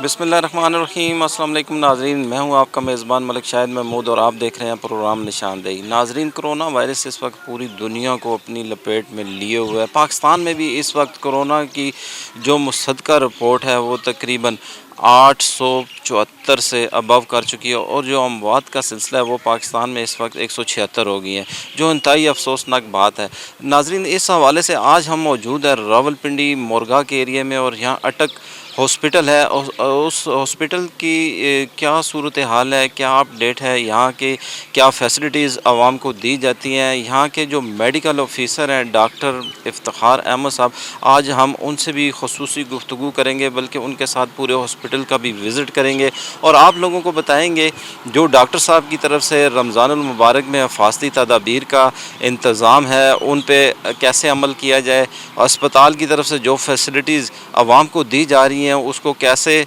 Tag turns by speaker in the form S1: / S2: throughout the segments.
S1: بسم اللہ الرحمن الرحیم۔ السلام علیکم ناظرین، میں ہوں آپ کا میزبان ملک شاہد محمود اور آپ دیکھ رہے ہیں پروگرام نشاندہی۔ ناظرین، کرونا وائرس اس وقت پوری دنیا کو اپنی لپیٹ میں لیے ہوئے ہے۔ پاکستان میں بھی اس وقت کرونا کی جو مصدقہ رپورٹ ہے وہ تقریباً 874 سے ابو کر چکی ہے، اور جو اموات کا سلسلہ ہے وہ پاکستان میں اس وقت 176 ہو گئی ہیں، جو انتہائی افسوسناک بات ہے۔ ناظرین، اس حوالے سے آج ہم موجود ہیں راولپنڈی مورگا کے ایریے میں، اور یہاں اٹک ہاسپٹل ہے۔ اس ہاسپٹل کی کیا صورتحال ہے، کیا اپڈیٹ ہے، یہاں کے کیا فیسلٹیز عوام کو دی جاتی ہیں، یہاں کے جو میڈیکل آفیسر ہیں ڈاکٹر افتخار احمد صاحب، آج ہم ان سے بھی خصوصی گفتگو کریں گے، بلکہ ان کے ساتھ پورے ہاسپٹل کا بھی وزٹ کریں گے اور آپ لوگوں کو بتائیں گے جو ڈاکٹر صاحب کی طرف سے رمضان المبارک میں حفاظتی تدابیر کا انتظام ہے ان پہ کیسے عمل کیا جائے، اسپتال کی طرف سے جو فیسلٹیز عوام کو دی جا رہی ہیں اس کو کیسے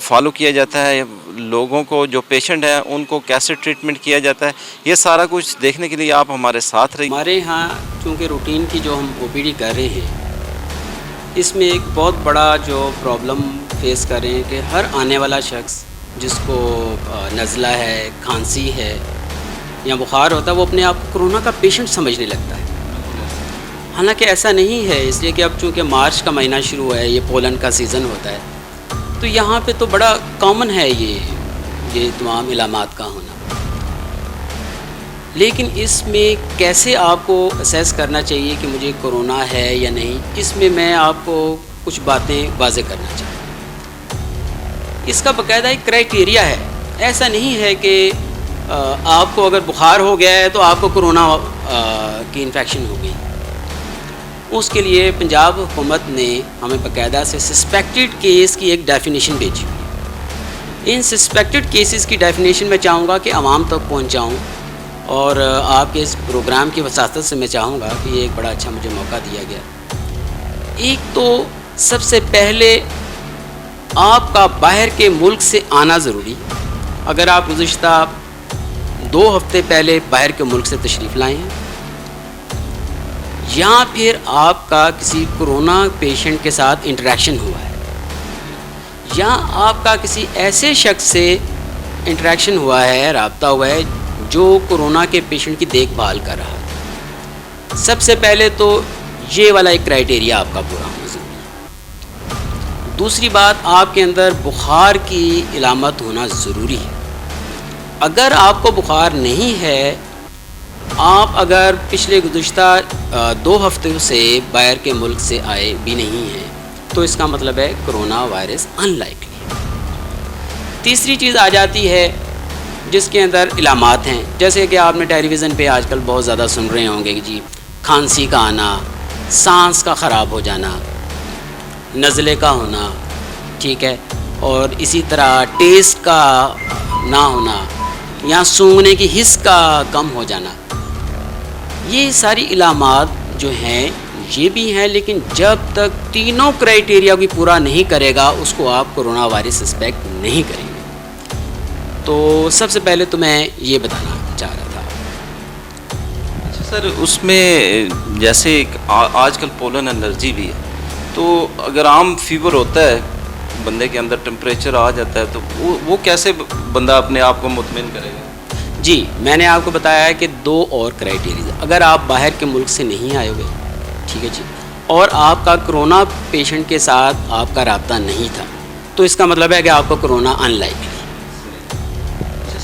S1: فالو کیا جاتا ہے، لوگوں کو جو پیشنٹ ہیں ان کو کیسے ٹریٹمنٹ کیا جاتا ہے، یہ سارا کچھ دیکھنے کے لیے آپ ہمارے ساتھ رہیے۔
S2: ہمارے ہاں چونکہ روٹین کی جو ہم او پی ڈی کر رہے ہیں، اس میں ایک بہت بڑا جو پرابلم فیس کر رہے ہیں کہ ہر آنے والا شخص جس کو نزلہ ہے، کھانسی ہے یا بخار ہوتا ہے، وہ اپنے آپ کو کرونا کا پیشنٹ سمجھنے لگتا ہے، حالانکہ ایسا نہیں ہے۔ اس لیے کہ اب چونکہ مارچ کا مہینہ شروع ہوا ہے، یہ پولن کا سیزن ہوتا ہے، تو یہاں پہ تو بڑا کامن ہے یہ تمام علامات کا ہونا، لیکن اس میں کیسے آپ کو اسیس کرنا چاہیے کہ مجھے کرونا ہے یا نہیں، اس میں آپ کو کچھ باتیں واضح کرنا چاہوں۔ اس کا باقاعدہ ایک کرائٹیریا ہے، ایسا نہیں ہے کہ آپ کو اگر بخار ہو گیا ہے تو آپ کو کرونا کی انفیکشن ہو گئی۔ اس کے لیے پنجاب حکومت نے ہمیں باقاعدہ سے سسپیکٹڈ کیس کی ایک ڈیفینیشن بھیجی ہوئی۔ ان سسپیکٹڈ کیسز کی ڈیفینیشن میں چاہوں گا کہ عوام تک پہنچاؤں، اور آپ کے اس پروگرام کی وساطت سے میں چاہوں گا کہ یہ ایک بڑا اچھا مجھے موقع دیا گیا۔ ایک تو سب سے پہلے آپ کا باہر کے ملک سے آنا ضروری ہے۔ اگر آپ گزشتہ 2 ہفتے پہلے باہر کے ملک سے تشریف لائے ہیں، یا پھر آپ کا کسی کرونا پیشنٹ کے ساتھ انٹریکشن ہوا ہے، یا آپ کا کسی ایسے شخص سے انٹریکشن ہوا ہے، رابطہ ہوا ہے جو کرونا کے پیشنٹ کی دیکھ بھال کر رہا ہے، سب سے پہلے تو یہ والا ایک کرائٹیریا آپ کا پورا ہونا ضروری ہے۔ دوسری بات، آپ کے اندر بخار کی علامت ہونا ضروری ہے۔ اگر آپ کو بخار نہیں ہے، آپ اگر پچھلے گزشتہ 2 ہفتوں سے باہر کے ملک سے آئے بھی نہیں ہیں، تو اس کا مطلب ہے کرونا وائرس ان لائکلی ہے۔ تیسری چیز آ جاتی ہے جس کے اندر علامات ہیں، جیسے کہ آپ نے ٹیلی ویژن پہ آج کل بہت زیادہ سن رہے ہوں گے کہ جی کھانسی کا آنا، سانس کا خراب ہو جانا، نزلے کا ہونا، ٹھیک ہے، اور اسی طرح ٹیسٹ کا نہ ہونا یا سونگھنے کی حس کا کم ہو جانا، یہ ساری علامات جو ہیں یہ بھی ہیں، لیکن جب تک تینوں کرائٹیریا بھی پورا نہیں کرے گا اس کو آپ کرونا وائرس سسپیکٹ نہیں کریں گے۔ تو سب سے پہلے تو میں یہ بتانا چاہ رہا تھا۔
S1: اچھا سر، اس میں جیسے آج کل پولن الرجی بھی ہے، تو اگر عام فیور ہوتا ہے بندے کے اندر، ٹمپریچر آ جاتا ہے، تو وہ کیسے بندہ اپنے آپ کو مطمئن کرے گا؟
S2: جی، میں نے آپ کو بتایا ہے کہ 2 اور کرائٹیریا، اگر آپ باہر کے ملک سے نہیں آئے ہوئے، ٹھیک ہے جی، اور آپ کا کرونا پیشنٹ کے ساتھ آپ کا رابطہ نہیں تھا، تو اس کا مطلب ہے کہ آپ کو کرونا ان لائکلی۔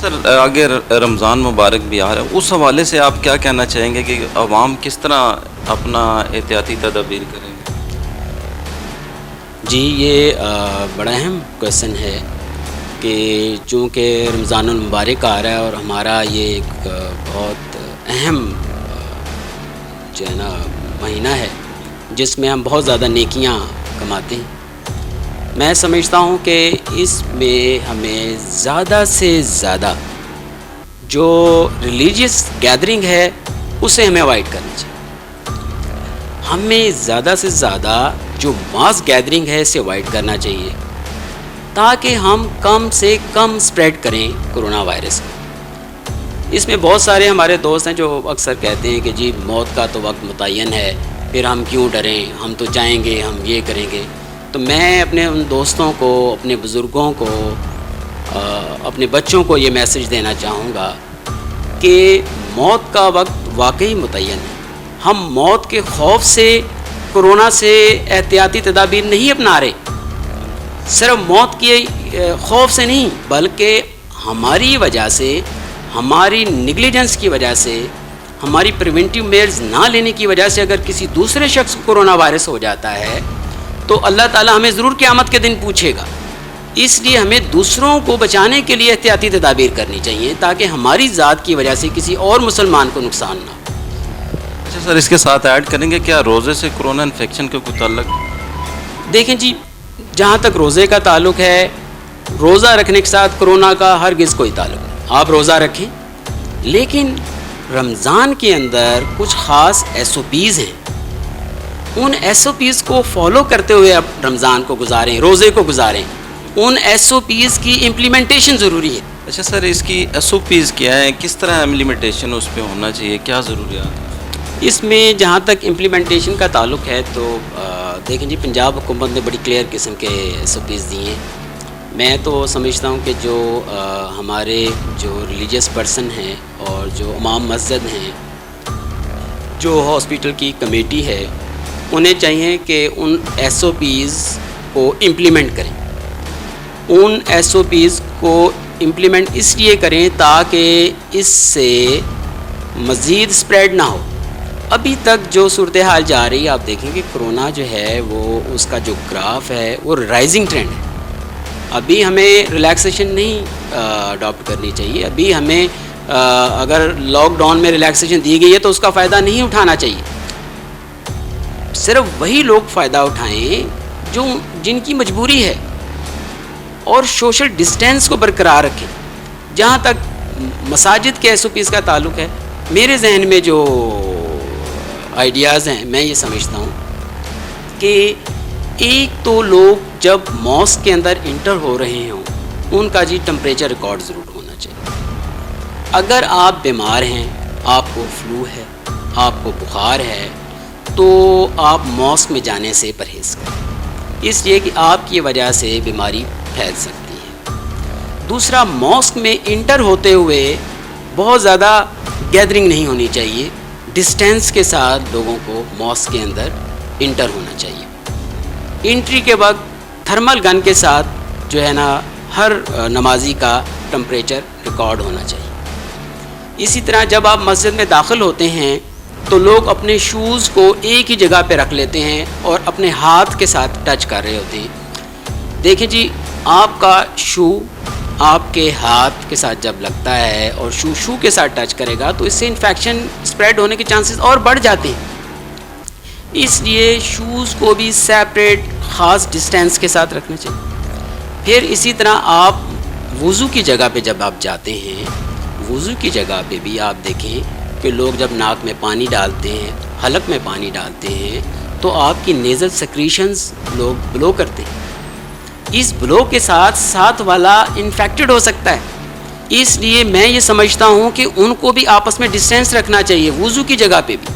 S1: سر، آگے رمضان مبارک بھی آ رہا ہے، اس حوالے سے آپ کیا کہنا چاہیں گے کہ عوام کس طرح اپنا احتیاطی تدابیر کریں گے؟
S2: جی، یہ بڑا اہم کویشچن ہے کہ چونکہ رمضان المبارک آ رہا ہے اور ہمارا یہ ایک بہت اہم جو ہے نا مہینہ ہے جس میں ہم بہت زیادہ نیکیاں کماتے ہیں، میں سمجھتا ہوں کہ اس میں ہمیں زیادہ سے زیادہ جو ریلیجیس گیدرنگ ہے اسے ہمیں اوائڈ کرنا چاہیے۔ ہمیں زیادہ سے زیادہ جو ماس گیدرنگ ہے اسے اوائڈ کرنا چاہیے، تاکہ ہم کم سے کم سپریڈ کریں کرونا وائرس کو۔ اس میں بہت سارے ہمارے دوست ہیں جو اکثر کہتے ہیں کہ جی موت کا تو وقت متعین ہے، پھر ہم کیوں ڈریں، ہم تو جائیں گے، ہم یہ کریں گے۔ تو تو میں اپنے ان دوستوں کو، اپنے بزرگوں کو، اپنے بچوں کو یہ میسج دینا چاہوں گا کہ موت کا وقت واقعی متعین ہے. ہم موت کے خوف سے کرونا سے احتیاطی تدابیر نہیں اپنا رہے، صرف موت کے خوف سے نہیں، بلکہ ہماری وجہ سے، ہماری نیگلیجنس کی وجہ سے، ہماری پریونٹیو میئرز نہ لینے کی وجہ سے اگر کسی دوسرے شخص کو کرونا وائرس ہو جاتا ہے تو اللہ تعالیٰ ہمیں ضرور قیامت کے دن پوچھے گا. اس لیے ہمیں دوسروں کو بچانے کے لیے احتیاطی تدابیر کرنی چاہیے تاکہ ہماری ذات کی وجہ سے کسی اور مسلمان کو نقصان نہ ہو.
S1: اچھا سر، اس کے ساتھ ایڈ کریں گے کیا روزے سے کرونا انفیکشن کا کوئی تعلق؟
S2: دیکھیں جی، جہاں تک روزے کا تعلق ہے، روزہ رکھنے کے ساتھ کرونا کا ہرگز کوئی تعلق نہیں. آپ روزہ رکھیں، لیکن رمضان کے اندر کچھ خاص ایس او پیز ہیں، ان ایس او پیز کو فالو کرتے ہوئے اب رمضان کو گزاریں، روزے کو گزاریں. ان ایس او پیز کی امپلیمنٹیشن ضروری ہے.
S1: اچھا سر، اس کی ایس او پیز کیا ہے، کس طرح امپلیمنٹیشن اس پہ ہونا چاہیے، کیا ضروریات ہیں؟
S2: اس میں جہاں تک امپلیمنٹیشن کا تعلق ہے تو دیکھیں جی، پنجاب حکومت نے بڑی کلیئر قسم کے ایس او پیز دیے ہیں. میں تو سمجھتا ہوں کہ جو ہمارے جو ریلیجیس پرسن ہیں اور جو امام مسجد ہیں، جو ہاسپیٹل کی کمیٹی ہے، انہیں چاہیے کہ ان ایس او پیز کو امپلیمنٹ کریں. ان ایس او پیز کو امپلیمنٹ اس لیے کریں تاکہ اس سے مزید سپریڈ نہ ہو. ابھی تک جو صورتحال جا رہی ہے، آپ دیکھیں کہ کرونا جو ہے وہ اس کا جو گراف ہے وہ رائزنگ ٹرینڈ ہے. ابھی ہمیں ریلیکسیشن نہیں اڈاپٹ کرنی چاہیے. ابھی ہمیں اگر لاک ڈاؤن میں ریلیکسیشن دی گئی ہے تو اس کا فائدہ نہیں اٹھانا چاہیے. صرف وہی لوگ فائدہ اٹھائیں جن کی مجبوری ہے، اور سوشل ڈسٹینس کو برقرار رکھیں. جہاں تک مساجد کے ایس او پیز کا تعلق ہے، میرے ذہن میں جو آئیڈیاز ہیں، میں یہ سمجھتا ہوں کہ ایک تو لوگ جب ماسک کے اندر انٹر ہو رہے ہوں، ان کا جی ٹمپریچر ریکارڈ ضرور ہونا چاہیے. اگر آپ بیمار ہیں، آپ کو فلو ہے، آپ کو بخار ہے، تو آپ ماسک میں جانے سے پرہیز کریں، اس لیے کہ آپ کی وجہ سے بیماری پھیل سکتی ہے. دوسرا، ماسک میں انٹر ہوتے ہوئے بہت زیادہ گیدرنگ نہیں ہونی چاہیے. ڈسٹینس کے ساتھ لوگوں کو ماسک کے اندر انٹر ہونا چاہیے. انٹری کے وقت تھرمل گن کے ساتھ جو ہے نا ہر نمازی کا ٹمپریچر ریکارڈ ہونا چاہیے. اسی طرح جب آپ مسجد میں داخل ہوتے ہیں تو لوگ اپنے شوز کو ایک ہی جگہ پہ رکھ لیتے ہیں اور اپنے ہاتھ کے ساتھ ٹچ کر رہے ہوتے ہیں. دیکھیں جی، آپ کا شو آپ کے ہاتھ کے ساتھ جب لگتا ہے اور شو کے ساتھ ٹچ کرے گا تو اس سے انفیکشن سپریڈ ہونے کے چانسز اور بڑھ جاتے ہیں. اس لیے شوز کو بھی سیپریٹ خاص ڈسٹینس کے ساتھ رکھنا چاہیے. پھر اسی طرح آپ وضو کی جگہ پہ جب آپ جاتے ہیں، وضو کی جگہ پہ بھی آپ دیکھیں کہ لوگ جب ناک میں پانی ڈالتے ہیں، حلق میں پانی ڈالتے ہیں، تو آپ کی نیزل سیکریشنز لوگ بلو کرتے ہیں. اس بلو کے ساتھ والا انفیکٹڈ ہو سکتا ہے. اس لیے میں یہ سمجھتا ہوں کہ ان کو بھی آپس میں ڈسٹینس رکھنا چاہیے. وضو کی جگہ پہ بھی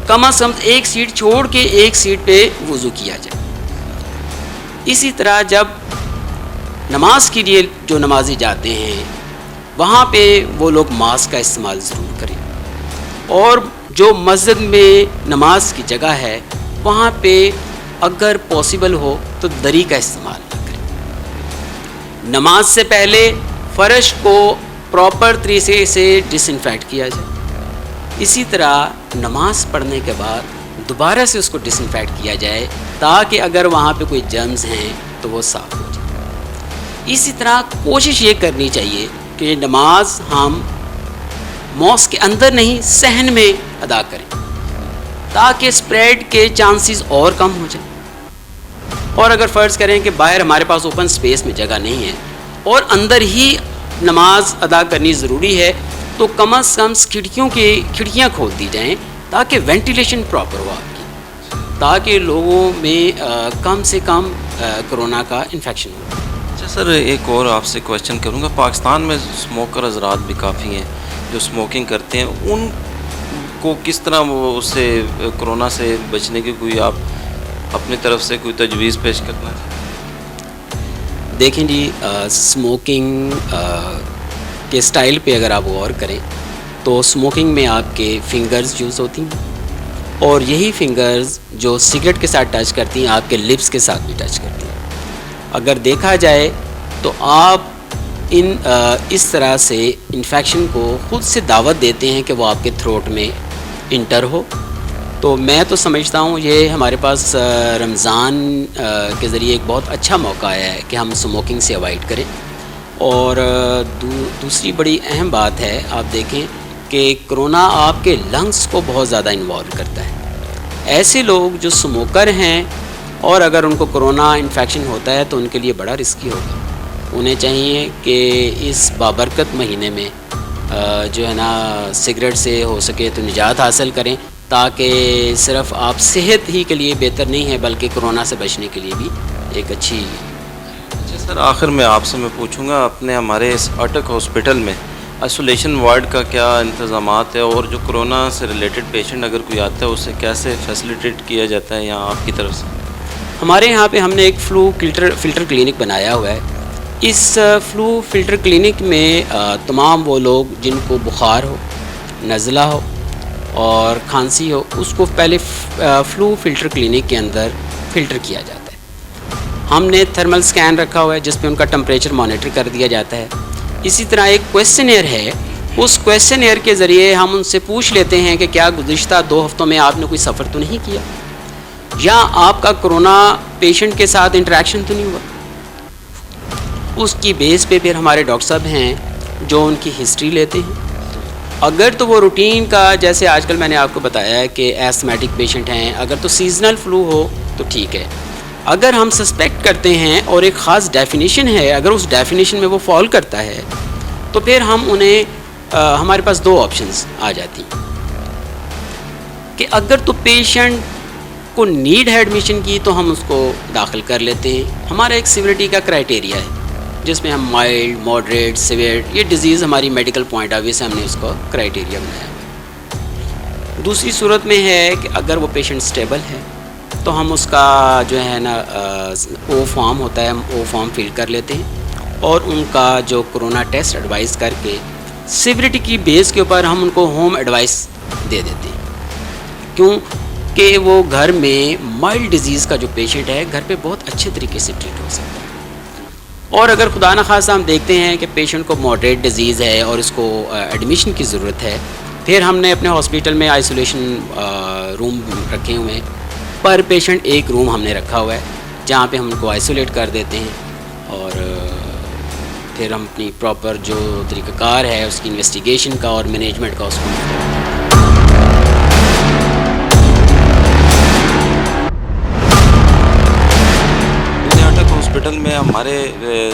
S2: کم از کم ایک سیٹ چھوڑ کے ایک سیٹ پہ وضو کیا جائے. اسی طرح جب نماز کے لیے جو نمازی جاتے ہیں وہاں پہ وہ لوگ ماسک کا استعمال ضرور کریں. اور جو مسجد میں نماز کی جگہ ہے وہاں پہ اگر پاسبل ہو تو دری کا استعمال نہ کریں. نماز سے پہلے فرش کو پراپر طریقے سے ڈس انفیکٹ کیا جائے. اسی طرح نماز پڑھنے کے بعد دوبارہ سے اس کو ڈس انفیکٹ کیا جائے تاکہ اگر وہاں پہ کوئی جرمز ہیں تو وہ صاف ہو جائے. اسی طرح کوشش یہ کرنی چاہیے کہ نماز ہم ماسک کے اندر نہیں صحن میں ادا کریں تاکہ سپریڈ کے چانسز اور کم ہو جائیں. اور اگر فرض کریں کہ باہر ہمارے پاس اوپن سپیس میں جگہ نہیں ہے اور اندر ہی نماز ادا کرنی ضروری ہے تو کم از کم کھڑکیاں کھول دی جائیں تاکہ وینٹیلیشن پراپر ہو آپ کی، تاکہ لوگوں میں کم سے کم کرونا کا انفیکشن ہو.
S1: اچھا سر، ایک اور آپ سے کویشچن کروں گا. پاکستان میں اسموکر حضرات بھی کافی ہیں جو اسموکنگ کرتے ہیں، ان کو کس طرح وہ اس سے کرونا سے بچنے کی کوئی آپ اپنی طرف سے کوئی تجویز پیش کرنا چاہیں؟
S2: دیکھیں جی، سموکنگ کے سٹائل پہ اگر آپ غور کریں تو سموکنگ میں آپ کے فنگرز یوز ہوتی ہیں، اور یہی فنگرز جو سگریٹ کے ساتھ ٹچ کرتی ہیں آپ کے لپس کے ساتھ بھی ٹچ کرتی ہیں۔ اگر دیکھا جائے تو آپ اس طرح سے انفیکشن کو خود سے دعوت دیتے ہیں کہ وہ آپ کے تھروٹ میں انٹر ہو۔ تو میں تو سمجھتا ہوں یہ ہمارے پاس رمضان کے ذریعے ایک بہت اچھا موقع آیا ہے کہ ہم سموکنگ سے اوائڈ کریں۔ اور دوسری بڑی اہم بات ہے، آپ دیکھیں کہ کرونا آپ کے لنگس کو بہت زیادہ انوالو کرتا ہے۔ ایسے لوگ جو سموکر ہیں اور اگر ان کو کرونا انفیکشن ہوتا ہے تو ان کے لیے بڑا رسکی ہوگا۔ انہیں چاہیے کہ اس بابرکت مہینے میں جو ہے نا سگریٹ سے ہو سکے تو نجات حاصل کریں، تاکہ صرف آپ صحت ہی کے لیے بہتر نہیں ہے بلکہ کرونا سے بچنے کے لیے بھی ایک اچھی۔
S1: اچھا سر، آخر میں آپ سے میں پوچھوں گا، اپنے ہمارے اس اٹک ہاسپٹل میں آئسولیشن وارڈ کا کیا انتظامات ہے، اور جو کرونا سے ریلیٹڈ پیشنٹ اگر کوئی آتا ہے اسے کیسے فیسیلیٹیٹ کیا جاتا ہے یہاں آپ کی طرف سے؟
S2: ہمارے یہاں پہ ہم نے ایک فلو فلٹر کلینک بنایا ہوا ہے۔ اس فلو فلٹر کلینک میں تمام وہ لوگ جن کو بخار ہو، نزلہ ہو اور کھانسی ہو، اس کو پہلے فلو فلٹر کلینک کے اندر فلٹر کیا جاتا ہے۔ ہم نے تھرمل سکین رکھا ہوا ہے جس پہ ان کا ٹمپریچر مانیٹر کر دیا جاتا ہے۔ اسی طرح ایک کویسچنئر ہے، اس کویسچنئر کے ذریعے ہم ان سے پوچھ لیتے ہیں کہ کیا گزشتہ 2 ہفتوں میں آپ نے کوئی سفر تو نہیں کیا، یا آپ کا کرونا پیشنٹ کے ساتھ انٹریکشن تو نہیں ہوا۔ اس کی بیس پہ پھر ہمارے ڈاکٹر صاحب ہیں جو ان کی ہسٹری لیتے ہیں۔ اگر تو وہ روٹین کا، جیسے آج کل میں نے آپ کو بتایا ہے کہ ایسمیٹک پیشنٹ ہیں، اگر تو سیزنل فلو ہو تو ٹھیک ہے۔ اگر ہم سسپیکٹ کرتے ہیں اور ایک خاص ڈیفینیشن ہے، اگر اس ڈیفینیشن میں وہ فال کرتا ہے تو پھر ہم انہیں ہمارے پاس 2 آپشنز آ جاتی ہیں کہ اگر تو پیشنٹ کو نیڈ ہے ایڈمیشن کی تو ہم اس کو داخل کر لیتے ہیں۔ ہمارا ایک سیوریٹی کا کرائٹیریا ہے جس میں ہم مائلڈ، ماڈریٹ، سیویئر، یہ ڈیزیز ہماری میڈیکل پوائنٹ آف ویو سے ہم نے اس کو کرائٹیریا بنایا ہے۔ دوسری صورت میں ہے کہ اگر وہ پیشنٹ سٹیبل ہے تو ہم اس کا جو ہے نا او فارم ہوتا ہے، ہم او فارم فل کر لیتے ہیں اور ان کا جو کرونا ٹیسٹ ایڈوائز کر کے سیوریٹی کی بیس کے اوپر ہم ان کو ہوم ایڈوائس دے دیتے ہیں، کیوں کہ وہ گھر میں مائلڈ ڈیزیز کا جو پیشنٹ ہے گھر پہ بہت اچھے طریقے سے ٹریٹ ہو سکتا ہے۔ اور اگر خدا نخواستہ ہم دیکھتے ہیں کہ پیشنٹ کو ماڈریٹ ڈیزیز ہے اور اس کو ایڈمیشن کی ضرورت ہے، پھر ہم نے اپنے ہاسپٹل میں آئسولیشن روم رکھے ہوئے ہیں۔ پر پیشنٹ ایک روم ہم نے رکھا ہوا ہے جہاں پہ ہم ان کو آئسولیٹ کر دیتے ہیں، اور پھر ہم اپنی پراپر جو طریقہ کار ہے اس کی انویسٹیگیشن کا اور مینجمنٹ کا اس کو
S1: ہاسپٹل میں ہمارے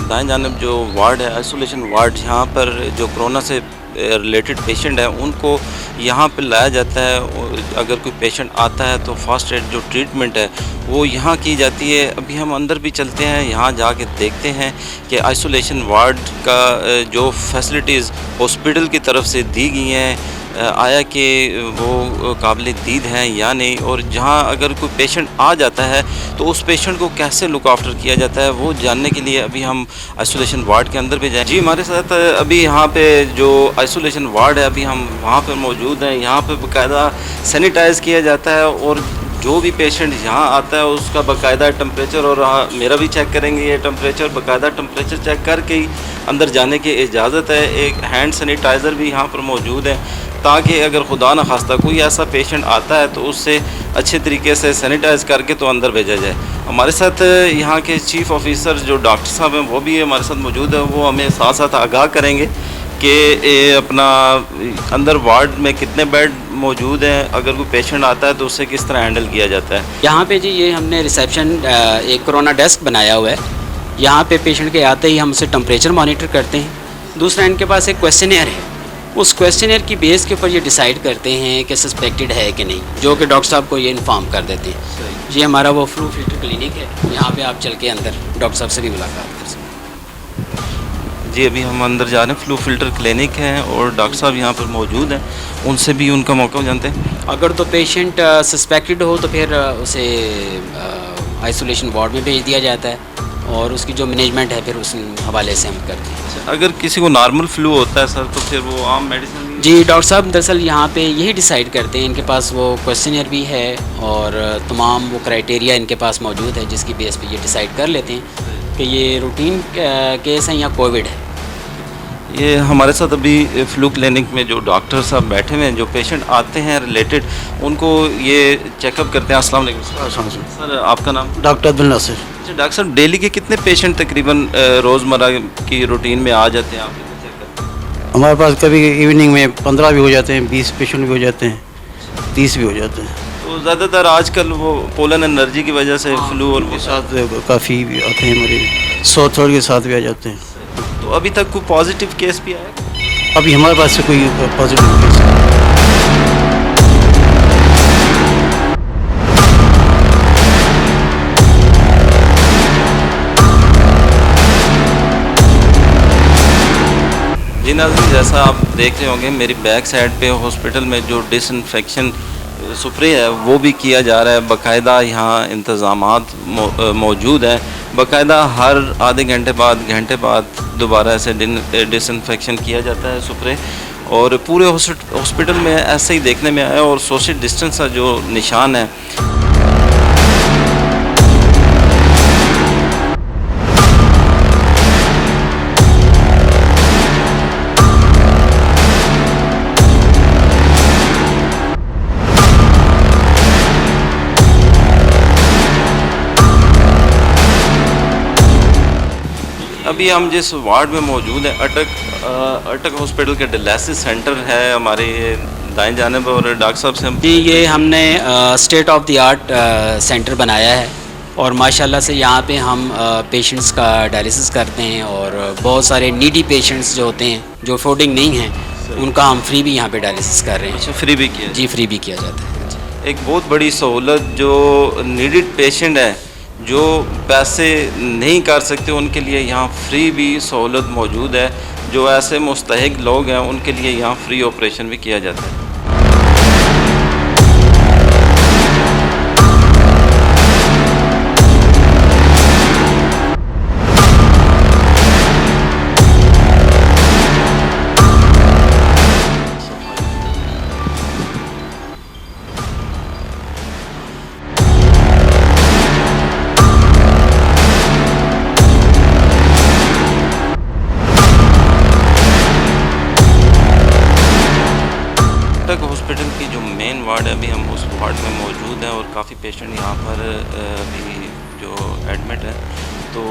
S1: دائیں جانب جو وارڈ ہے آئسولیشن وارڈ، یہاں پر جو کرونا سے ریلیٹڈ پیشنٹ ہیں ان کو یہاں پہ لایا جاتا ہے۔ اگر کوئی پیشنٹ آتا ہے تو فاسٹ ایڈ جو ٹریٹمنٹ ہے وہ یہاں کی جاتی ہے۔ ابھی ہم اندر بھی چلتے ہیں، یہاں جا کے دیکھتے ہیں کہ آئسولیشن وارڈ کا جو فیسلٹیز ہاسپٹل کی طرف سے دی گئی ہیں آیا کہ وہ قابل دید ہیں یا نہیں، اور جہاں اگر کوئی پیشنٹ آ جاتا ہے تو اس پیشنٹ کو کیسے لک آفٹر کیا جاتا ہے وہ جاننے کے لیے ابھی ہم آئسولیشن وارڈ کے اندر بھی جائیں۔ جی ہمارے ساتھ ابھی یہاں پہ جو آئسولیشن وارڈ ہے ابھی ہم وہاں پہ موجود ہیں۔ یہاں پہ باقاعدہ سینیٹائز کیا جاتا ہے اور جو بھی پیشنٹ یہاں آتا ہے اس کا باقاعدہ ٹمپریچر، اور میرا بھی چیک کریں گے یہ ٹمپریچر، باقاعدہ ٹمپریچر چیک کر کے ہی اندر جانے کی اجازت ہے۔ ایک ہینڈ سینیٹائزر بھی یہاں پر موجود ہے تاکہ اگر خدا نخواستہ کوئی ایسا پیشنٹ آتا ہے تو اس سے اچھے طریقے سے سینیٹائز کر کے تو اندر بھیجا جائے۔ ہمارے ساتھ یہاں کے چیف آفیسر جو ڈاکٹر صاحب ہیں وہ بھی ہمارے ساتھ موجود ہیں، وہ ہمیں ساتھ ساتھ آگاہ کریں گے کہ اپنا اندر وارڈ میں کتنے بیڈ موجود ہیں، اگر کوئی پیشنٹ آتا ہے تو اسے کس طرح ہینڈل کیا جاتا ہے۔
S2: یہاں پہ جی یہ ہم نے ریسیپشن ایک کرونا ڈیسک بنایا ہوا ہے۔ یہاں پہ پیشنٹ کے آتے ہی ہم اسے ٹمپریچر مانیٹر کرتے ہیں۔ دوسرا ان کے پاس ایک کویسچنئر ہے، اس کویسچنئر کی بیس کے اوپر یہ ڈیسائیڈ کرتے ہیں کہ سسپیکٹڈ ہے کہ نہیں، جو کہ ڈاکٹر صاحب کو یہ انفارم کر دیتے ہیں۔ یہ ہمارا وہ فلو فلٹر کلینک ہے، یہاں پہ آپ چل کے اندر ڈاکٹر صاحب سے بھی ملاقات کر سکتے ہیں۔
S1: جی ابھی ہم اندر جا رہے ہیں، فلو فلٹر کلینک ہے اور ڈاکٹر صاحب یہاں پر موجود ہیں، ان سے بھی ان کا موقع جانتے ہیں۔
S2: اگر تو پیشنٹ سسپیکٹڈ ہو تو پھر اسے آئسولیشن وارڈ میں بھیج دیا جاتا ہے اور اس کی جو مینجمنٹ ہے پھر اس حوالے سے ہم کرتے ہیں.
S1: اگر کسی کو نارمل فلو ہوتا ہے سر تو پھر وہ عام میڈیسن؟
S2: جی ڈاکٹر صاحب دراصل یہاں پہ یہی ڈیسائیڈ کرتے ہیں, ان کے پاس وہ کویسچنر بھی ہے اور تمام وہ کرائٹیریا ان کے پاس موجود ہے جس کی بیس پہ یہ ڈیسائیڈ کر لیتے ہیں کہ یہ روٹین کیس ہیں یا کووڈ ہے.
S1: یہ ہمارے ساتھ ابھی فلو کلینک میں جو ڈاکٹر صاحب بیٹھے ہوئے ہیں, جو پیشنٹ آتے ہیں ریلیٹڈ ان کو یہ چیک اپ کرتے ہیں. السلام علیکم سر, آپ کا نام؟
S3: ڈاکٹر عبد الناصر.
S1: اچھا ڈاکٹر صاحب, ڈیلی کے کتنے پیشنٹ تقریباً روزمرہ کی روٹین میں آ جاتے ہیں آپ کے چیک کرتے ہیں؟
S3: ہمارے پاس کبھی ایوننگ میں 15 بھی ہو جاتے ہیں, 20 پیشنٹ بھی ہو جاتے ہیں, 30 بھی ہو جاتے ہیں.
S1: تو زیادہ تر آج کل وہ پولن الرجی کی وجہ سے فلو اور
S3: کے ساتھ کافی بھی آتے ہیں مریض, سو تھوڑ کے ساتھ بھی آ جاتے ہیں.
S1: تو ابھی تک کوئی پازیٹیو کیس بھی آیا؟
S3: ابھی ہمارے پاس سے کوئی پازیٹیو کیس نہیں.
S1: جی ناظرین, جیسا آپ دیکھ رہے ہوں گے میری بیک سائڈ پہ ہاسپٹل میں جو ڈس انفیکشن سپرے ہے وہ بھی کیا جا رہا ہے. باقاعدہ یہاں انتظامات موجود ہیں, باقاعدہ ہر آدھے گھنٹے بعد دوبارہ ایسے ڈس انفیکشن کیا جاتا ہے سپرے, اور پورے ہاسپٹل میں ایسے ہی دیکھنے میں آیا. اور سوشل ڈسٹینس کا جو نشان ہے ابھی ہم جس وارڈ میں موجود ہیں اٹک ہاسپٹل کے ڈائلسس سینٹر ہے ہمارے دائیں جانب, اور ڈاکٹر صاحب سے ہم
S2: جی یہ ہم نے state of the art centre بنایا ہے اور ماشاءاللہ سے یہاں پہ ہم پیشنٹس کا ڈائلسس کرتے ہیں, اور بہت سارے نیڈی پیشنٹس جو ہوتے ہیں جو افورڈنگ نہیں ہیں ان کا ہم فری بھی یہاں پہ ڈائلسس کر رہے ہیں.
S1: اچھا, فری بھی کیا؟
S2: جی فری بھی کیا جاتا ہے.
S1: ایک بہت بڑی سہولت جو نیڈڈ پیشنٹ ہے جو پیسے نہیں کر سکتے ان کے لیے یہاں فری بھی سہولت موجود ہے. جو ایسے مستحق لوگ ہیں ان کے لیے یہاں فری آپریشن بھی کیا جاتا ہے. اٹک ہاسپٹل کی جو مین وارڈ ہے ابھی ہم اس وارڈ میں موجود ہیں, اور کافی پیشنٹ یہاں پر ابھی جو ایڈمٹ ہے, تو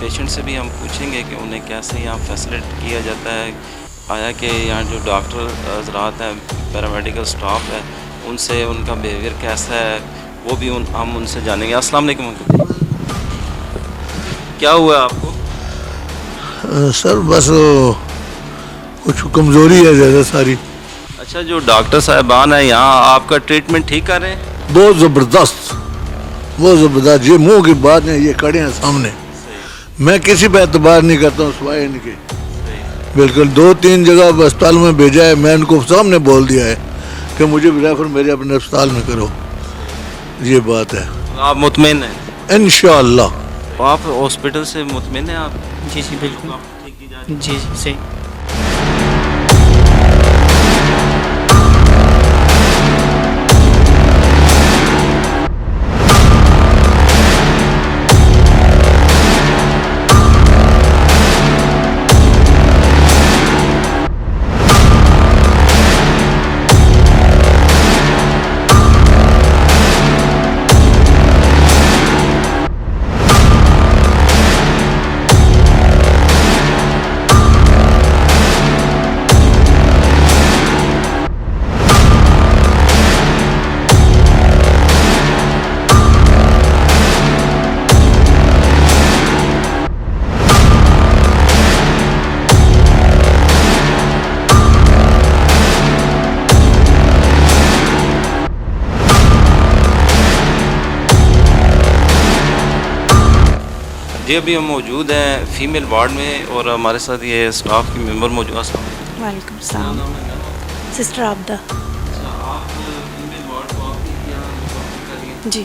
S1: پیشنٹ سے بھی ہم پوچھیں گے کہ انہیں کیسے یہاں فیسلیٹ کیا جاتا ہے. آیا کہ یہاں جو ڈاکٹر حضرات ہیں, پیرامیڈیکل سٹاف ہے, ان سے ان کا بیہیویئر کیسا ہے وہ بھی ہم ان سے جانیں گے. السلام علیکم, کیا ہوا ہے آپ کو؟
S4: سر بس کچھ کمزوری ہے زیادہ ساری.
S1: اچھا, جو ڈاکٹر صاحبان ہیں یہاں آپ کا ٹریٹمنٹ ٹھیک کر رہے ہیں؟
S4: بہت زبردست, بہت زبردست. یہ منہ کی بات نہیں, یہ کھڑے ہیں سامنے. میں کسی پہ اعتبار نہیں کرتا ہوں سوائے ان کے. بالکل 2-3 جگہ اسپتال میں بھیجا ہے, میں ان کو سامنے بول دیا ہے کہ مجھے ریفر میرے اپنے اسپتال میں کرو. یہ بات ہے.
S1: آپ مطمئن ہیں
S4: انشاءاللہ؟
S1: آپ ہاسپٹل سے مطمئن ہیں آپ؟
S5: جی جی بالکل, جی جی صحیح.
S1: جی ابھی ہم موجود ہیں فیمیل وارڈ میں, اور ہمارے ساتھ یہ اسٹاف کی ممبر موجود ہیں. السلام علیکم.
S6: وعلیکم السلام. سسٹر عابدہ.
S1: آپ فیمیل وارڈ کو آپ کی کیا
S6: جی.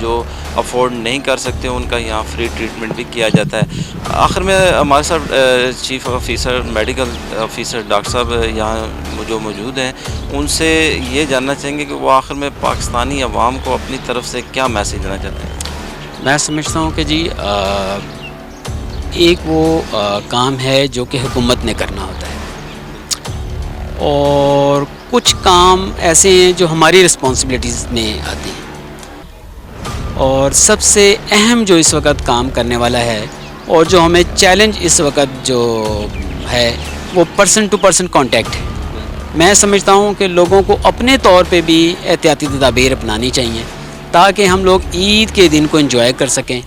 S1: جو افورڈ نہیں کر سکتے ان کا یہاں فری ٹریٹمنٹ بھی کیا جاتا ہے. آخر میں ہمارے ساتھ chief officer medical officer doctor صاحب یہاں جو موجود ہیں, ان سے یہ جاننا چاہیں گے کہ وہ آخر میں پاکستانی عوام کو اپنی طرف سے کیا میسیج دینا چاہتے ہیں.
S2: میں سمجھتا ہوں کہ جی ایک وہ کام ہے جو کہ حکومت نے کرنا ہوتا ہے, اور کچھ کام ایسے ہیں جو ہماری رسپانسبلٹیز میں آتے ہیں, اور سب سے اہم جو اس وقت کام کرنے والا ہے اور جو ہمیں چیلنج اس وقت جو ہے وہ پرسن ٹو پرسن کانٹیکٹ ہے. میں سمجھتا ہوں کہ لوگوں کو اپنے طور پہ بھی احتیاطی تدابیر اپنانی چاہیے تاکہ ہم لوگ عید کے دن کو انجوائے کر سکیں,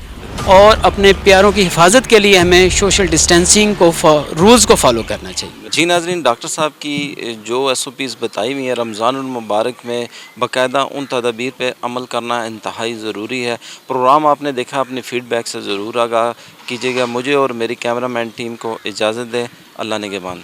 S2: اور اپنے پیاروں کی حفاظت کے لیے ہمیں سوشل ڈسٹینسنگ کو رولز کو فالو کرنا چاہیے.
S1: جی ناظرین, ڈاکٹر صاحب کی جو ایس او پیز بتائی ہوئی ہیں رمضان المبارک میں باقاعدہ ان تدابیر پہ عمل کرنا انتہائی ضروری ہے. پروگرام آپ نے دیکھا, اپنی فیڈ بیک سے ضرور آگاہ کیجیے گا. مجھے اور میری کیمرہ مین ٹیم کو اجازت دیں. اللہ نگہبان.